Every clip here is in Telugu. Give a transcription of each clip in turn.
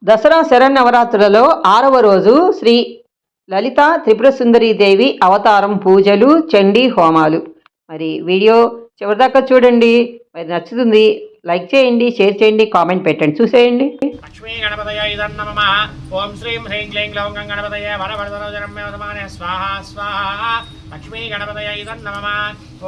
దసరా శరన్నవరాత్రులలో 6వ రోజు శ్రీ లలితా త్రిపుర దేవి అవతారం పూజలు, చండీ హోమాలు. మరి వీడియో చివరిదాకా చూడండి. మరి నచ్చుతుంది, లైక్ చేయండి, షేర్ చేయండి, కామెంట్ పెట్టండి, చూసేయండి. లక్ష్మీ గణపతయ నమః. ఓం శ్రీం హ్రీం క్లీం గ్లౌం గం గణపతయ వరవరదరోజనమ్మే వదమానే స్వాహా స్వాహా. లక్ష్మీ గణపతయ నమః.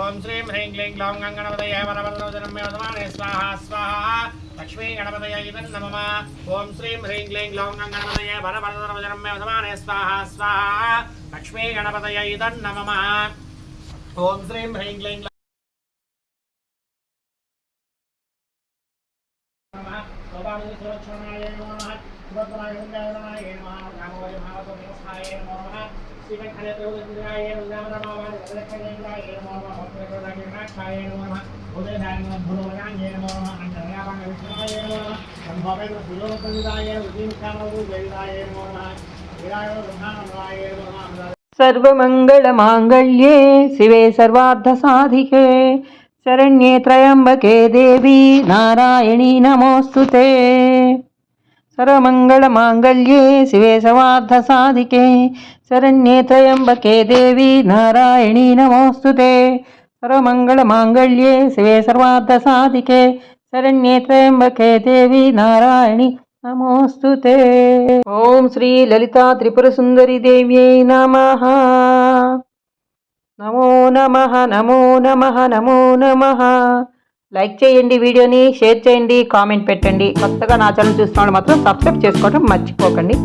ఓం శ్రీం హ్రీం క్లీం గ్లౌం గం గణపతయ వరవరదరోజనమ్మే వదమానే స్వాహా స్వాహా. లక్ష్మీ గణపతయ నమః. ఓం శ్రీం హ్రీం క్లీం గ్లౌం గం గణపతయ వరవరదరోజనమ్మే వదమానే స్వాహా స్వాహా. లక్ష్మీ గణపతయ నమః. ఓం శ్రీం హ్రీం క్లీం సర్వమంగళమాంగళ్యే శివే సర్వార్థసాధికే శరణ్యే త్రయంబకే దేవి నారాయణీ నమోస్తుతే. సర్వమంగళమాంగళ్యే శివే సర్వార్థసాధికే శరణ్యే త్రయంబకే దేవి నారాయణీ నమోస్తుతే. సర్వమంగళమాంగళ్యే శివే సర్వార్థసాధికే శరణ్యే త్రయంబకే దేవి నారాయణి నమోస్తుతే. ఓం శ్రీ లలితా త్రిపుర సుందరి దేవ్యై నమః. నమో నమః, నమో నమః, నమో నమః. లైక్ చేయండి, వీడియోని షేర్ చేయండి, కామెంట్ పెట్టండి. కొత్తగా నా ఛానల్ చూస్తున్నాడు మాత్రం సబ్స్క్రైబ్ చేసుకోవడం మర్చిపోకండి.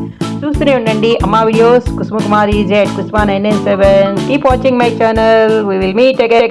చూస్తూనే ఉండండి అమ్మా videos. Kusuma Kumari Z Kusuma 997. Keep watching my channel. We will meet again.